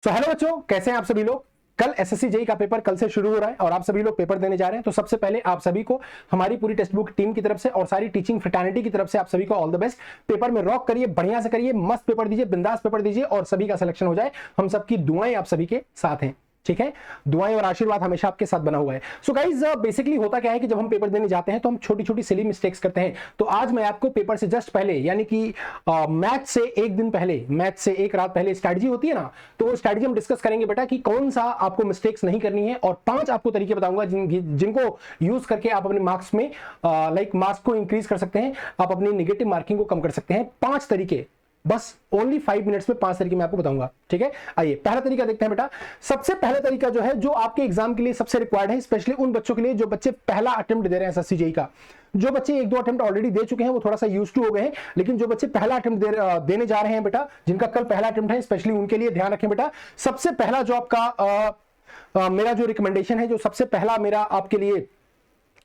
So hello बच्चों, कैसे हैं आप सभी लोग। कल एसएससी जेईई का पेपर कल से शुरू हो रहा है और आप सभी लोग पेपर देने जा रहे हैं। तो सबसे पहले आप सभी को हमारी पूरी टेक्स्ट बुक टीम की तरफ से और सारी टीचिंग फ्रेटर्निटी की तरफ से आप सभी को ऑल द बेस्ट। पेपर में रॉक करिए, बढ़िया से करिए, मस्त पेपर दीजिए, बिंदास पेपर दीजिए और सभी का सिलेक्शन हो जाए। हम सबकी दुआएं आप सभी के साथ हैं, ठीक है। दुआएं और आशीर्वाद हमेशा आपके साथ बना हुआ है। सो गाइज बेसिकली होता क्या है कि जब हम पेपर देने जाते हैं तो हम छोटी छोटी सिली मिस्टेक्स करते हैं। तो आज मैं आपको पेपर से जस्ट पहले यानी कि मैच से एक दिन पहले, मैच से एक रात पहले स्ट्रैटेजी होती है ना, तो वो स्ट्रैटेजी हम डिस्कस करेंगे बेटा कि कौन सा आपको मिस्टेक्स नहीं करनी है और 5 आपको तरीके बताऊंगा जिनको यूज करके आप अपने मार्क्स में मार्क्स को इंक्रीज कर सकते हैं, आप अपनी नेगेटिव मार्किंग को कम कर सकते हैं। 5 तरीके, बस ओनली 5 मिनट्स में 5 तरीके मैं आपको बताऊंगा, ठीक है। आइए पहला तरीका देखते हैं बेटा। सबसे पहला तरीका जो है, जो आपके एग्जाम के लिए सबसे रिक्वायर्ड है, स्पेशली उन बच्चों के लिए जो बच्चे पहला अटेम्प्ट दे रहे हैं एसएससी जेईई का। जो बच्चे 1-2 अटेम्प्ट ऑलरेडी दे चुके हैं वो थोड़ा सा यूज टू हो गए हैं, लेकिन जो बच्चे पहला अटेम्प्ट देने जा रहे हैं बेटा, जिनका कल पहला अटेम्प्ट है, स्पेशली उनके लिए ध्यान रखें बेटा। सबसे पहला जो आपका मेरा जो रिकमेंडेशन है, जो सबसे पहला मेरा आपके लिए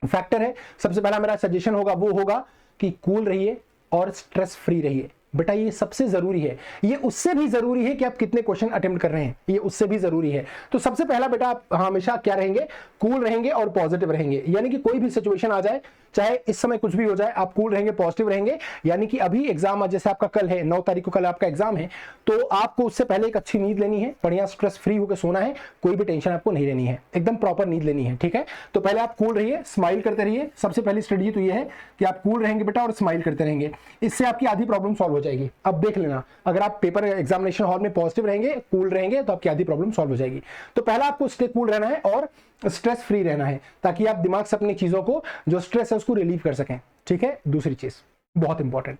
फैक्टर है, सबसे पहला मेरा सजेशन होगा वो होगा कि कूल रहिए और स्ट्रेस फ्री रहिए बेटा। ये सबसे जरूरी है, ये उससे भी जरूरी है कि आप कितने क्वेश्चन अटेम्प्ट कर रहे हैं, ये उससे भी जरूरी है। तो सबसे पहला बेटा आप हमेशा क्या रहेंगे, कूल रहेंगे और पॉजिटिव रहेंगे। यानी कि कोई भी सिचुएशन आ जाए, चाहे इस समय कुछ भी हो जाए, आप कूल रहेंगे, पॉजिटिव रहेंगे। यानी कि अभी एग्जाम, जैसे आपका कल है 9 तारीख को, कल आपका एग्जाम है, तो आपको उससे पहले एक अच्छी नींद लेनी है, बढ़िया स्ट्रेस फ्री होकर सोना है, कोई भी टेंशन आपको नहीं लेनी है, एकदम प्रॉपर नींद लेनी है, ठीक है। तो पहले आप कूल रहिए, स्माइल करते रहिए। सबसे पहली स्ट्रेटजी तो ये है कि आप कूल रहेंगे बेटा और स्माइल करते रहेंगे, इससे आपकी आधी प्रॉब्लम सॉल्व हो जाएगी। अब देख लेना, अगर आप पेपर एग्जामिनेशन हॉल में पॉजिटिव रहेंगे, कूल रहेंगे, तो आपकी आधी प्रॉब्लम सॉल्व हो जाएगी। तो पहला आपको स्टे कूल रहना है और स्ट्रेस फ्री रहना है, ताकि आप दिमाग से अपनी चीजों को, जो स्ट्रेस है, उसको रिलीव कर सकें, ठीक है। दूसरी चीज बहुत इंपॉर्टेंट,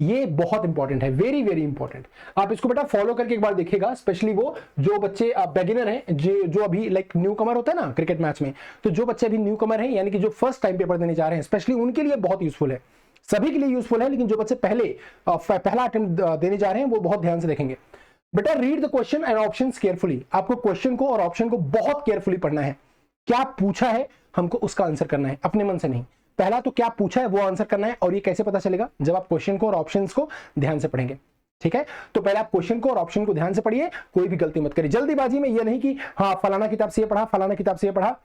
ये बहुत इंपॉर्टेंट है, वेरी वेरी इंपॉर्टेंट। आप इसको बेटा फॉलो करके एक बार देखिएगा, स्पेशली वो जो बच्चे बिगिनर हैं, जो अभी लाइक न्यू कमर होता है ना क्रिकेट मैच में, तो जो बच्चे अभी न्यू कमर हैं, यानी कि जो फर्स्ट टाइम पेपर देने जा रहे हैं, स्पेशली उनके लिए बहुत यूजफुल है। सभी के लिए यूजफुल है, लेकिन जो बच्चे पहला अटेम्प्ट देने जा रहे हैं वो बहुत ध्यान से देखेंगे बेटा। Read the question and options carefully. आपको क्वेश्चन को और ऑप्शन को बहुत केयरफुली पढ़ना है। क्या पूछा है हमको उसका आंसर करना है, अपने मन से नहीं। पहला तो क्या पूछा है वो आंसर करना है, और ये कैसे पता चलेगा, जब आप क्वेश्चन को और ऑप्शंस को ध्यान से पढ़ेंगे, ठीक है। तो पहले आप क्वेश्चन को और ऑप्शन को ध्यान से पढ़िए, कोई भी गलती मत करिए जल्दीबाजी में। ये नहीं कि हाँ फलाना किताब से ये पढ़ा, फलाना किताब से ये पढ़ा,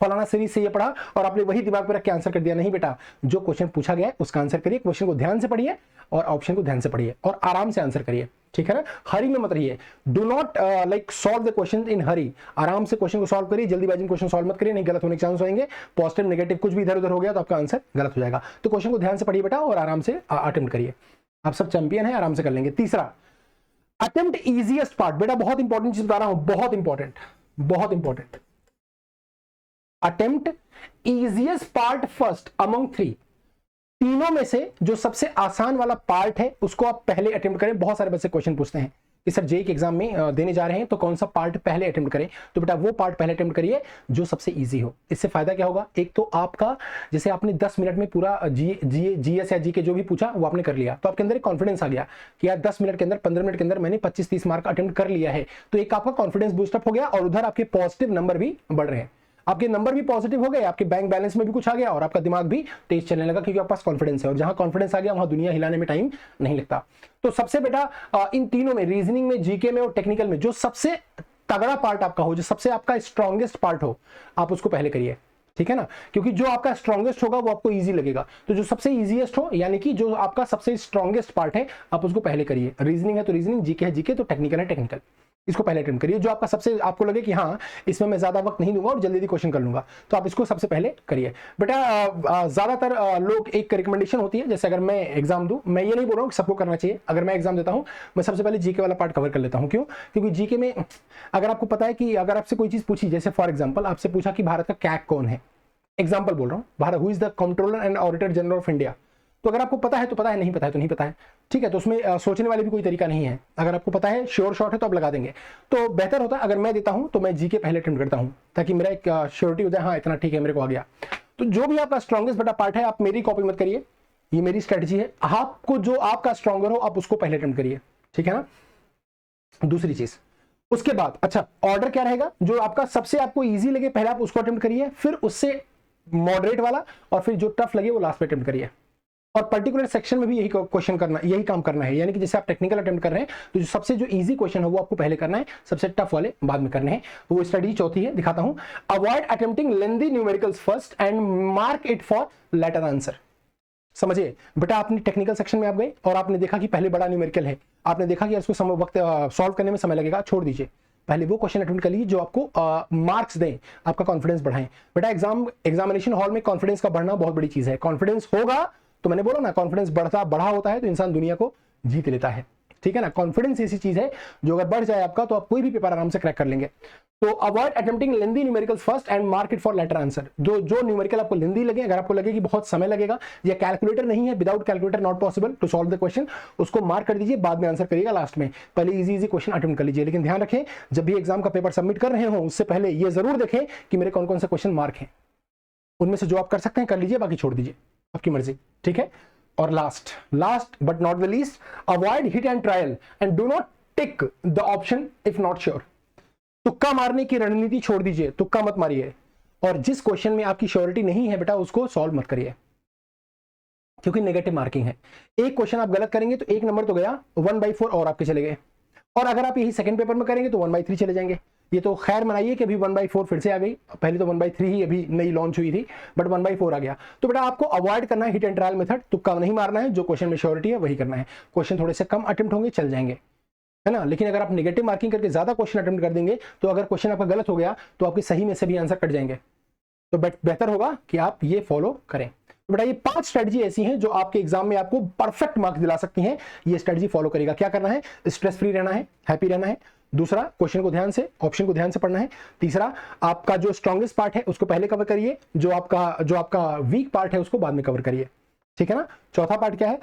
फलाना सीरीज से ये पढ़ा और आपने वही दिमाग में रख के आंसर कर दिया। नहीं बेटा, जो क्वेश्चन पूछा गया है उसका आंसर करिए, क्वेश्चन को ध्यान से पढ़िए और ऑप्शन को ध्यान से पढ़िए और आराम से आंसर करिए, ठीक है ना। हरी में मत रहिए, do not like solve the question in hurry. आराम से क्वेश्चन को सॉल्व करिए, जल्दीबाजी में क्वेश्चन सॉल्व मत करिए, नहीं गलत होने के चांस होंगे। पॉजिटिव नेगेटिव कुछ भी इधर उधर हो गया तो आपका आंसर गलत हो जाएगा। तो क्वेश्चन को ध्यान से पढ़िए बेटा और आराम से अटेम्प्ट करिए। आप सब चैंपियन है, आराम से कर लेंगे। तीसरा, अटेम्प्ट इजीएस्ट पार्ट। बेटा बहुत इंपॉर्टेंट चीज बता रहा हूं, बहुत इंपॉर्टेंट, बहुत important. Attempt easiest part first among 3। तीनों में से जो सबसे आसान वाला पार्ट है उसको आप पहले अटेम्प्ट करें। बहुत सारे बच्चे क्वेश्चन पूछते हैं कि सर जेईई के एग्जाम में देने जा रहे हैं तो कौन सा पार्ट पहले अटेम्प्ट करें। तो बेटा वो पार्ट पहले अटेम्प्ट करिए जो सबसे इजी हो। इससे फायदा क्या होगा, एक तो आपका, जैसे आपने 10 मिनट में पूरा जीएस या जीके जो भी पूछा वो आपने कर लिया, तो आपके अंदर एक कॉन्फिडेंस आ गया कि यार 10 मिनट के अंदर, 15 मिनट के अंदर मैंने 25-30 मार्क अटेम्प्ट कर लिया है। तो एक आपका कॉन्फिडेंस बूस्टअप हो गया और उधर आपके पॉजिटिव नंबर भी बढ़ रहे हैं, आपके नंबर भी पॉजिटिव हो गए, आपके बैंक बैलेंस में भी कुछ आ गया और आपका दिमाग भी तेज चलने लगा, क्योंकि आपके पास कॉन्फिडेंस है। और जहां कॉन्फिडेंस आ गया वहां दुनिया हिलाने में टाइम नहीं लगता। तो सबसे बेटा इन तीनों में, रीजनिंग में, जीके में और टेक्निकल में, जो सबसे तगड़ा पार्ट आपका हो, जो सबसे आपका स्ट्रॉन्गेस्ट पार्ट हो, आप उसको पहले करिए, ठीक है ना। क्योंकि जो आपका स्ट्रॉन्गेस्ट होगा वो आपको इजी लगेगा। तो जो सबसे इजीएस्ट हो, यानी कि जो आपका सबसे स्ट्रॉन्गेस्ट पार्ट है, आप उसको पहले करिए। रीजनिंग है तो रीजनिंग, जीके है जीके, तो टेक्निकल है टेक्निकल, इसको पहले अटेम्प्ट करिए। जो आपका सबसे, आपको लगे कि हाँ इसमें मैं ज्यादा वक्त नहीं दूंगा और जल्दी क्वेश्चन कर लूंगा, तो आप इसको सबसे पहले करिए बेटा। ज्यादातर लोग, एक रिकमेंडेशन होती है, जैसे अगर मैं एग्जाम दूं, मैं ये नहीं बोल रहा हूँ कि सबको करना चाहिए, अगर मैं एग्जाम देता हूं मैं सबसे पहले जीके वाला पार्ट कवर कर लेता हूं। क्यों? क्योंकि जीके में अगर आपको पता है कि अगर आपसे कोई चीज पूछी, जैसे फॉर एग्जाम्पल आपसे पूछा कि भारत का कैग कौन है, एग्जाम्पल बोल रहा हूँ, Bharat who is the controller and auditor general of India, तो अगर आपको पता है तो पता है, नहीं पता है तो नहीं पता है, ठीक है। तो उसमें सोचने वाले भी कोई तरीका नहीं है। अगर आपको पता है, श्योर शॉट है, तो आप लगा देंगे। तो बेहतर होता है अगर मैं देता हूं तो मैं जीके पहले अटेम्प्ट करता हूं, ताकि मेरा एक श्योरिटी हो जाए, हाँ इतना ठीक है मेरे को आ गया। तो जो भी आपका स्ट्रॉन्गेस्ट बेटा पार्ट है, आप मेरी कॉपी मत करिए, ये मेरी स्ट्रेटजी है। आपको जो आपका स्ट्रॉन्गर हो आप उसको पहले अटेम्प्ट करिए, ठीक है ना। दूसरी चीज, उसके बाद अच्छा ऑर्डर क्या रहेगा, जो आपका सबसे आपको ईजी लगे पहले आप उसको अटेम्प्ट करिए, फिर उससे मॉडरेट वाला, और फिर जो टफ लगे वो लास्ट पे अटेम्प्ट करिए। और पर्टिकुलर सेक्शन में भी यही क्वेश्चन करना, यही काम करना है। यानी कि जैसे आप टेक्निकल अटेम्प्ट कर रहे हैं तो जो सबसे जो इजी क्वेश्चन है वो आपको पहले करना है, सबसे टफ वाले बाद में करने हैं। वो स्टडी चौथी है, दिखाता हूं। Avoid attempting lengthy numericals first and mark it for later answer. समझिए बेटा, आपने टेक्निकल सेक्शन में आप गए और आपने देखा कि पहले बड़ा न्यूमेरिकल है, आपने देखा कि इसको वक्त सॉल्व करने में समय लगेगा, छोड़ दीजिए, पहले वो क्वेश्चन अटेम्प्ट कर लीजिए जो आपको मार्क्स दें, आपका कॉन्फिडेंस बढ़ाएं। बेटा एग्जामिनेशन हॉल में कॉन्फिडेंस का बढ़ना बहुत बड़ी चीज है। कॉन्फिडेंस होगा तो मैंने बोला ना, कॉन्फिडेंस बढ़ा होता है तो इंसान दुनिया को जीत लेता है, ठीक है ना। कॉन्फिडेंस ऐसी चीज है जो अगर बढ़ जाए आपका तो आप कोई भी पेपर आराम से क्रैक कर लेंगे। तो avoid attempting lengthy numericals first and mark it for later answer. जो न्यूमेरिकल आपको लेंथी लगे, अगर आपको लगे कि बहुत समय लगेगा या कैलकुलेटर नहीं है, without calculator not possible to solve the question, उसको मार्क कर दीजिए, बाद में आंसर करिएगा लास्ट में। पहले इजी क्वेश्चन अटेम्प्ट कर लीजिए। लेकिन ध्यान रखें, जब भी एग्जाम का पेपर सबमिट कर रहे हो उससे पहले ये जरूर देखें कि मेरे कौन कौन से क्वेश्चन मार्क हैं। उनमें से जो आप कर सकते हैं कर लीजिए, बाकी छोड़ दीजिए, आपकी मर्जी, ठीक है। और last but not the least, avoid hit and trial and do not tick the option if not sure. तुक्का मारने की रणनीति छोड़ दीजिए, तुक्का मत मारिए। और जिस क्वेश्चन में आपकी श्योरिटी नहीं है बेटा, उसको सॉल्व मत करिए, क्योंकि नेगेटिव मार्किंग है। एक क्वेश्चन आप गलत करेंगे तो 1 नंबर तो गया, 1/4 और आपके चले गए। और अगर आप यही सेकंड पेपर में करेंगे तो 1/3 चले जाएंगे। ये तो खैर मनाइए कि अभी 1/4 फिर से आ गई, पहले तो 1/3 ही अभी नई लॉन्च हुई थी, बट 1/4 आ गया। तो बेटा आपको अवॉइड करना है हिट एंड ट्रायल मेथड, तुक्का नहीं मारना है, जो क्वेश्चन में श्योरिटी है वही करना है। क्वेश्चन थोड़े से कम अटेम्प्ट होंगे, चल जाएंगे, है ना। लेकिन अगर आप नेगेटिव मार्किंग करके ज्यादा क्वेश्चन अटेम्प्ट कर देंगे तो अगर क्वेश्चन आपका गलत हो गया तो आपके सही में से भी आंसर कट जाएंगे। तो बेहतर होगा कि आप ये फॉलो करें। तो बेटा ये 5 स्ट्रेटजी ऐसी हैं जो आपके एग्जाम में आपको परफेक्ट मार्क्स दिला सकती हैं। ये स्ट्रेटजी फॉलो करेगा। क्या करना है? स्ट्रेस फ्री रहना है, हैप्पी रहना है। दूसरा, क्वेश्चन को ध्यान से, ऑप्शन को ध्यान से पढ़ना है। तीसरा, आपका जो स्ट्रॉन्गेस्ट पार्ट है उसको पहले कवर करिए, जो आपका वीक पार्ट है उसको बाद में कवर करिए, ठीक है ना। चौथा पार्ट क्या है?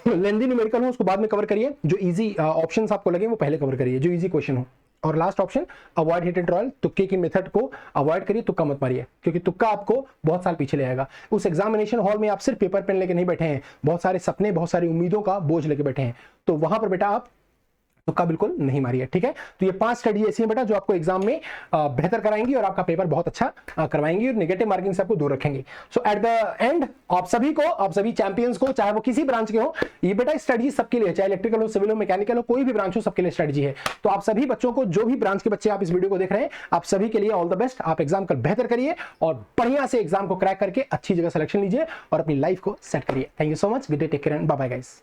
लेंथी न्यूमेरिकल हो उसको बाद में कवर करिए, जो इजी ऑप्शंस आपको लगे वो पहले कवर करिए, जो इजी क्वेश्चन हो। और last option, avoid hit and trial, तुक्के की मेथड को अवॉइड करिए, तुक्का मत मारिए, क्योंकि तुक्का आपको बहुत साल पीछे ले आएगा। उस एग्जामिनेशन हॉल में आप सिर्फ पेपर पेन लेके नहीं बैठे हैं, बहुत सारे सपने, बहुत सारी उम्मीदों का बोझ लेके बैठे हैं। तो वहां पर बेटा आप तुक्का बिल्कुल नहीं मारिए, ठीक है। तो ये 5 स्टडी ऐसी हैं बेटा जो आपको एग्जाम में बेहतर कराएंगी और आपका पेपर बहुत अच्छा करवाएंगी और नेगेटिव मार्किंग से आपको दूर रखेंगी। सो एट द एंड आप सभी चैंपियंस को, चाहे वो किसी ब्रांच के हो, ये बेटा स्ट्रेटजी सबके लिए, चाहे इलेक्ट्रिकल हो, सिविल हो, मैकेनिकल हो, कोई भी ब्रांच हो, सबके लिए स्ट्रेटजी है। तो आप सभी बच्चों को, जो भी ब्रांच के बच्चे आप इस वीडियो को देख रहे हैं, आप सभी के लिए ऑल द बेस्ट। आप एग्जाम कल बेहतर करिए और बढ़िया से एग्जाम को क्रैक करके अच्छी जगह सिलेक्शन लीजिए और अपनी लाइफ को सेट करिए। Thank you so much, good day, take care and bye bye guys.